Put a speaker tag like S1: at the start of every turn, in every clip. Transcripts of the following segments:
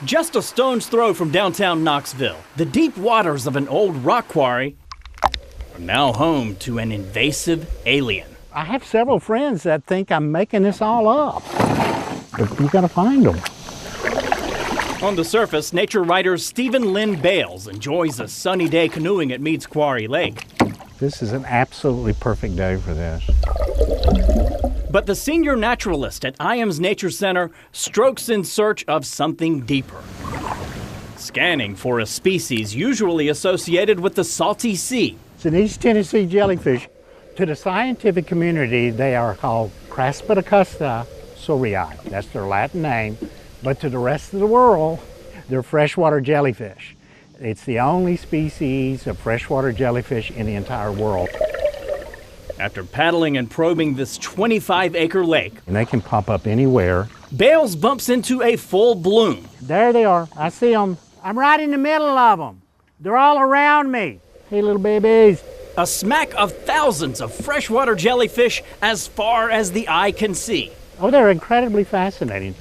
S1: Just a stone's throw from downtown Knoxville, the deep waters of an old rock quarry are now home to an invasive alien.
S2: I have several friends that think I'm making this all up, but you gotta find them.
S1: On the surface, nature writer Stephen Lynn Bales enjoys a sunny day canoeing at Meads Quarry Lake.
S2: This is an absolutely perfect day for this.
S1: But the senior naturalist at IAM's Nature Center strokes in search of something deeper, scanning for a species usually associated with the salty sea.
S2: It's an East Tennessee jellyfish. To the scientific community, they are called Craspedicusta sorii. That's their Latin name. But to the rest of the world, they're freshwater jellyfish. It's the only species of freshwater jellyfish in the entire world.
S1: After paddling and probing this 25-acre lake,
S2: And they can pop up anywhere.
S1: Bales bumps into a full bloom.
S2: There they are. I see them. I'm right in the middle of them. They're all around me. Hey, little babies.
S1: A smack of thousands of freshwater jellyfish as far as the eye can see.
S2: Oh, they're incredibly fascinating.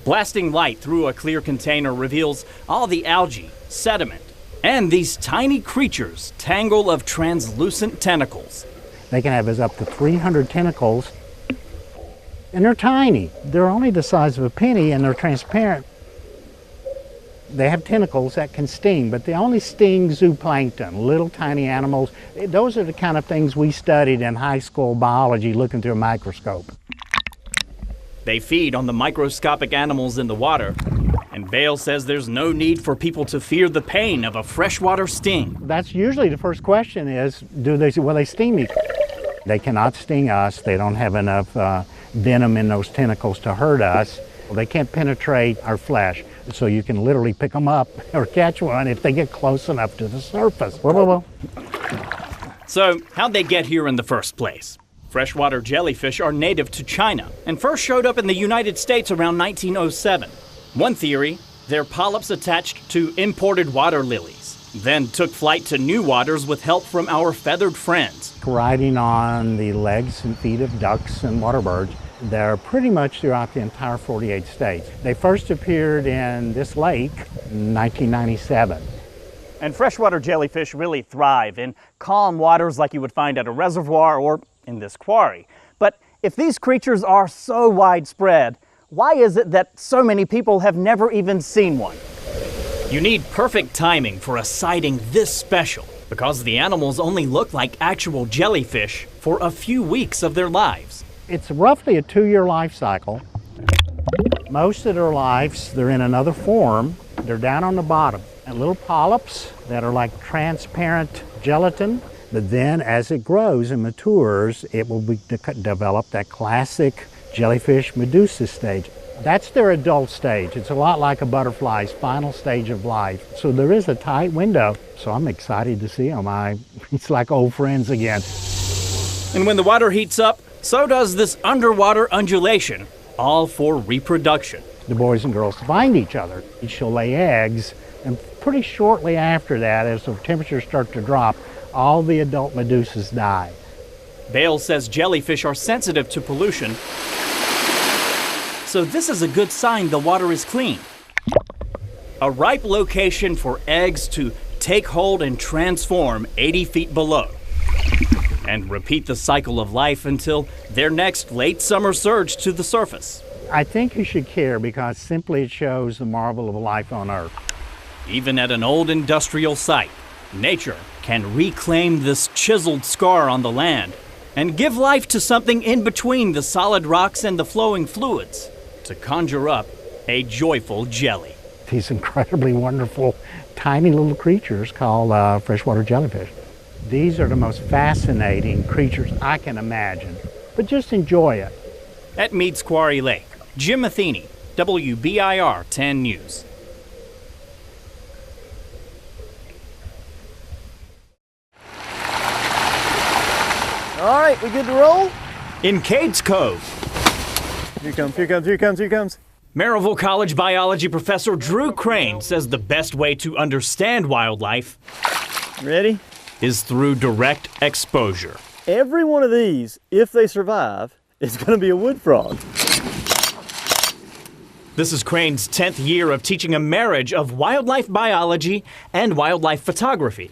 S1: Blasting light through a clear container reveals all the algae, sediment, and these tiny creatures' tangle of translucent tentacles.
S2: They can have as up to 300 tentacles, and they're tiny. They're only the size of a penny, and they're transparent. They have tentacles that can sting, but they only sting zooplankton, little tiny animals. Those are the kind of things we studied in high school biology looking through a microscope.
S1: They feed on the microscopic animals in the water, and Bale says there's no need for people to fear the pain of a freshwater sting.
S2: That's usually the first question is, will they sting me? They cannot sting us. They don't have enough venom in those tentacles to hurt us. They can't penetrate our flesh, so you can literally pick them up or catch one if they get close enough to the surface. Whoa.
S1: So, how'd they get here in the first place? Freshwater jellyfish are native to China and first showed up in the United States around 1907. One theory, they're polyps attached to imported water lilies, then took flight to new waters with help from our feathered friends.
S2: Riding on the legs and feet of ducks and water birds, they're pretty much throughout the entire 48 states. They first appeared in this lake in 1997.
S1: And freshwater jellyfish really thrive in calm waters like you would find at a reservoir or in this quarry. But if these creatures are so widespread, why is it that so many people have never even seen one? You need perfect timing for a sighting this special, because the animals only look like actual jellyfish for a few weeks of their lives.
S2: It's roughly a 2-year life cycle. Most of their lives, they're in another form. They're down on the bottom. And little polyps that are like transparent gelatin. But then as it grows and matures, it will develop that classic jellyfish medusa stage. That's their adult stage. It's a lot like a butterfly's final stage of life. So there is a tight window. So I'm excited to see them. It's like old friends again.
S1: And when the water heats up, so does this underwater undulation, all for reproduction.
S2: The boys and girls find each other. Each will lay eggs, and pretty shortly after that, as the temperatures start to drop, all the adult medusas die.
S1: Bale says jellyfish are sensitive to pollution, so this is a good sign the water is clean. A ripe location for eggs to take hold and transform 80 feet below, and repeat the cycle of life until their next late summer surge to the surface.
S2: I think you should care because simply it shows the marvel of life on Earth.
S1: Even at an old industrial site, nature can reclaim this chiseled scar on the land and give life to something in between the solid rocks and the flowing fluids to conjure up a joyful jelly.
S2: These incredibly wonderful, tiny little creatures called freshwater jellyfish. These are the most fascinating creatures I can imagine, but just enjoy it.
S1: At Meads Quarry Lake, Jim Matheny, WBIR 10 News.
S3: All right, we good to roll?
S1: In Cades Cove.
S3: Here he comes.
S1: Maryville College biology professor Drew Crane says the best way to understand wildlife
S3: Ready?
S1: is through direct exposure.
S3: Every one of these, if they survive, is going to be a wood frog.
S1: This is Crane's 10th year of teaching a marriage of wildlife biology and wildlife photography.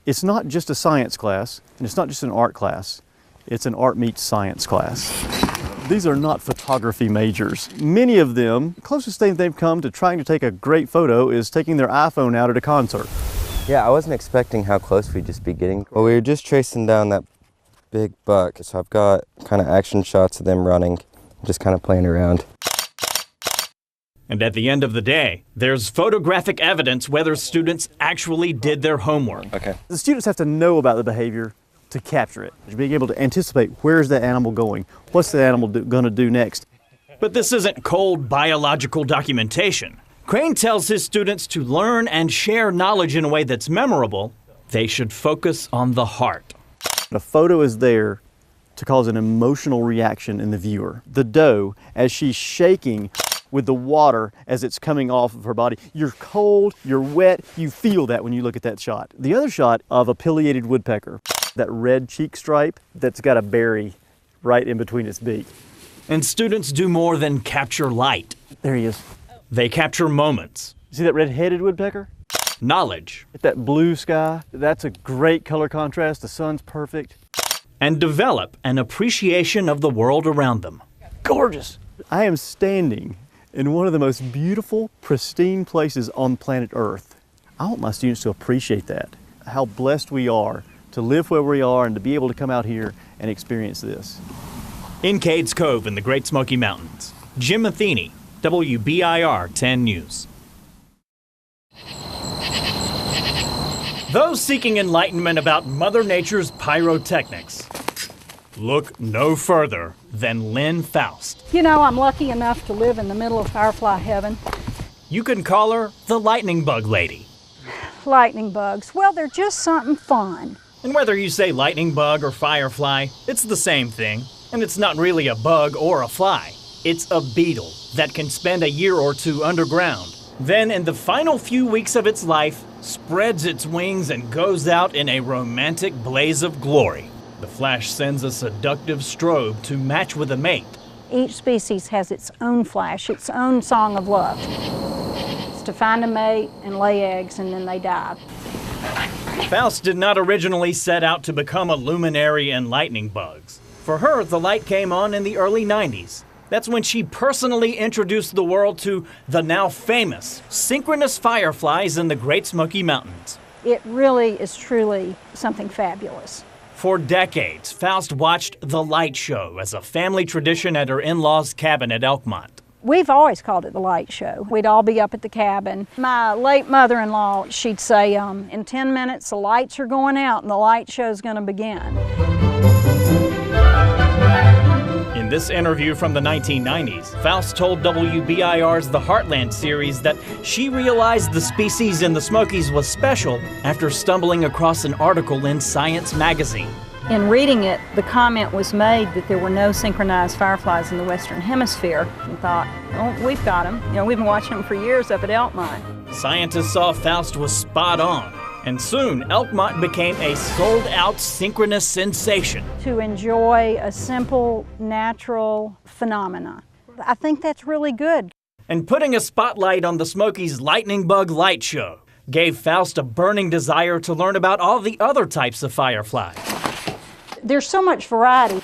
S3: It's not just a science class, and it's not just an art class. It's an art meets science class. These are not photography majors. Many of them, the closest thing they've come to trying to take a great photo is taking their iPhone out at a concert.
S4: Yeah, I wasn't expecting how close we'd just be getting. Well, we were just tracing down that big buck, so I've got kind of action shots of them running, just kind of playing around.
S1: And at the end of the day, there's photographic evidence whether students actually did their homework.
S4: Okay.
S3: The students have to know about the behavior to capture it, being able to anticipate where's that animal going, what's the animal going to do next.
S1: But this isn't cold biological documentation. Crane tells his students to learn and share knowledge in a way that's memorable. They should focus on the heart.
S3: A photo is there to cause an emotional reaction in the viewer. The doe, as she's shaking with the water as it's coming off of her body. You're cold, you're wet, you feel that when you look at that shot. The other shot of a pileated woodpecker, that red cheek stripe that's got a berry right in between its beak.
S1: And students do more than capture light.
S3: There he is.
S1: They capture moments.
S3: See that red-headed woodpecker?
S1: Knowledge.
S3: That blue sky, that's a great color contrast. The sun's perfect.
S1: And develop an appreciation of the world around them.
S3: Gorgeous. I am standing in one of the most beautiful, pristine places on planet Earth. I want my students to appreciate that, how blessed we are to live where we are and to be able to come out here and experience this.
S1: In Cades Cove in the Great Smoky Mountains, Jim Matheny, WBIR 10 News. Those seeking enlightenment about Mother Nature's pyrotechnics, look no further than Lynn Faust.
S5: You know, I'm lucky enough to live in the middle of firefly heaven.
S1: You can call her the lightning bug lady.
S5: Lightning bugs, well, they're just something fun.
S1: And whether you say lightning bug or firefly, it's the same thing. And it's not really a bug or a fly. It's a beetle that can spend a year or two underground. Then, in the final few weeks of its life, spreads its wings and goes out in a romantic blaze of glory. The flash sends a seductive strobe to match with a mate.
S5: Each species has its own flash, its own song of love. It's to find a mate and lay eggs, and then they die.
S1: Faust did not originally set out to become a luminary in lightning bugs. For her, the light came on in the early 90s. That's when she personally introduced the world to the now famous synchronous fireflies in the Great Smoky Mountains.
S5: It really is truly something fabulous.
S1: For decades, Faust watched the light show as a family tradition at her in-laws' cabin at Elkmont.
S5: We've always called it the light show. We'd all be up at the cabin. My late mother-in-law, she'd say, in 10 minutes the lights are going out and the light show's going to begin.
S1: In this interview from the 1990s, Faust told WBIR's The Heartland series that she realized the species in the Smokies was special after stumbling across an article in Science magazine.
S5: In reading it, the comment was made that there were no synchronized fireflies in the Western Hemisphere, and thought, oh, we've got them. You know, we've been watching them for years up at Elkmont.
S1: Scientists saw Faust was spot on, and soon Elkmont became a sold-out synchronous sensation.
S5: To enjoy a simple, natural phenomena. I think that's really good.
S1: And putting a spotlight on the Smokies' lightning bug light show gave Faust a burning desire to learn about all the other types of fireflies.
S5: There's so much variety.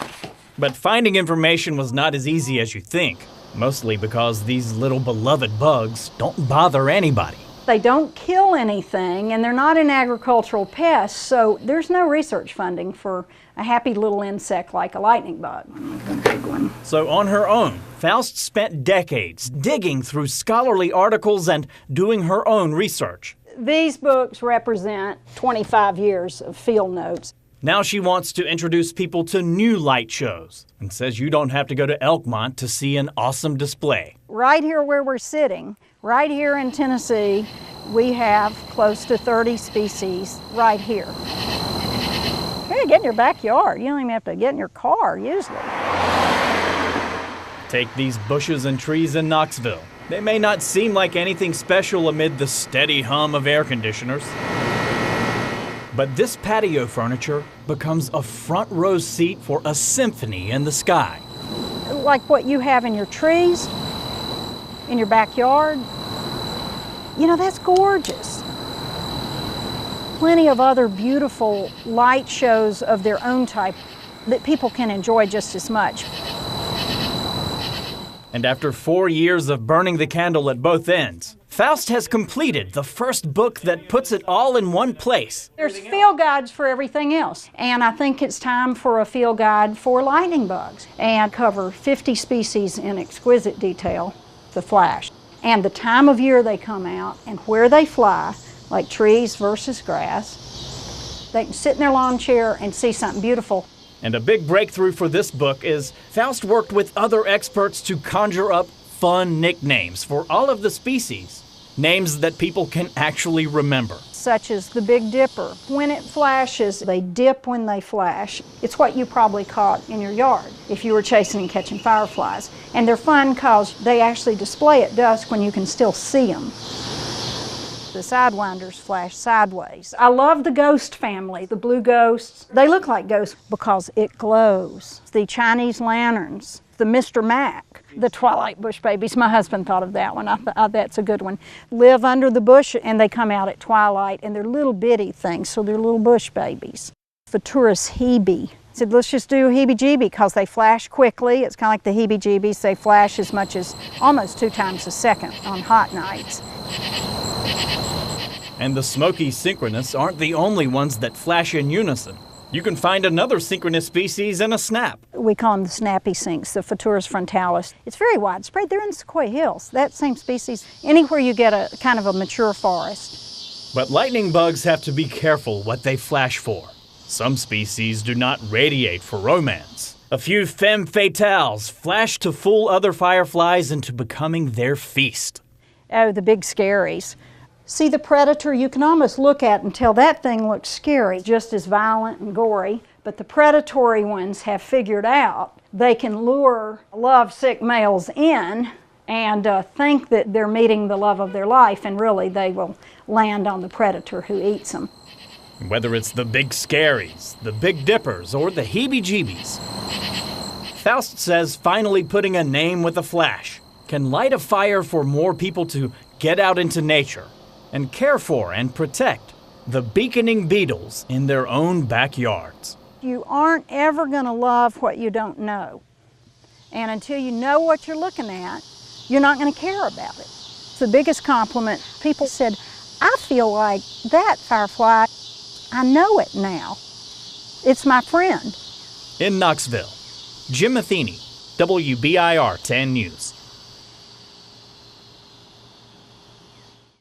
S1: But finding information was not as easy as you think, mostly because these little beloved bugs don't bother anybody.
S5: They don't kill anything, and they're not an agricultural pest, so there's no research funding for a happy little insect like a lightning bug. A big one.
S1: So on her own, Faust spent decades digging through scholarly articles and doing her own research.
S5: These books represent 25 years of field notes.
S1: Now she wants to introduce people to new light shows and says you don't have to go to Elkmont to see an awesome display.
S5: Right here where we're sitting, right here in Tennessee, we have close to 30 species right here. You can get in your backyard. You don't even have to get in your car, usually.
S1: Take these bushes and trees in Knoxville. They may not seem like anything special amid the steady hum of air conditioners. But this patio furniture becomes a front row seat for a symphony in the sky.
S5: Like what you have in your trees, in your backyard, you know, that's gorgeous. Plenty of other beautiful light shows of their own type that people can enjoy just as much.
S1: And after 4 years of burning the candle at both ends, Faust has completed the first book that puts it all in one place.
S5: There's field guides for everything else, and I think it's time for a field guide for lightning bugs, and cover 50 species in exquisite detail, the flash, and the time of year they come out and where they fly, like trees versus grass. They can sit in their lawn chair and see something beautiful.
S1: And a big breakthrough for this book is Faust worked with other experts to conjure up fun nicknames for all of the species. Names that people can actually remember.
S5: Such as the Big Dipper. When it flashes, they dip when they flash. It's what you probably caught in your yard if you were chasing and catching fireflies. And they're fun because they actually display at dusk when you can still see them. The sidewinders flash sideways. I love the ghost family, the blue ghosts. They look like ghosts because it glows. The Chinese lanterns, the Mr. Mac, the twilight bush babies. My husband thought of that one. I thought that's a good one. Live under the bush and they come out at twilight and they're little bitty things, so they're little bush babies. The tourist hebe. I said, let's just do heebie-jeebie because they flash quickly. It's kind of like the heebie-jeebies. They flash as much as almost 2 times a second on hot nights.
S1: And the smoky synchronous aren't the only ones that flash in unison. You can find another synchronous species in a snap.
S5: We call them the snappy sinks, the Photurus frontalis. It's very widespread. They're in Sequoia Hills, that same species, anywhere you get a kind of a mature forest.
S1: But lightning bugs have to be careful what they flash for. Some species do not radiate for romance. A few femme fatales flash to fool other fireflies into becoming their feast.
S5: Oh, the big scaries. See the predator, you can almost look at and tell that thing looks scary, just as violent and gory. But the predatory ones have figured out they can lure love-sick males in and think that they're meeting the love of their life, and really they will land on the predator who eats them.
S1: Whether it's the big scaries, the big dippers, or the heebie-jeebies, Faust says finally putting a name with a flash can light a fire for more people to get out into nature and care for and protect the beaconing beetles in their own backyards.
S5: You aren't ever going to love what you don't know. And until you know what you're looking at, you're not going to care about it. It's the biggest compliment. People said, I feel like that firefly, I know it now. It's my friend.
S1: In Knoxville, Jim Matheny, WBIR 10 News.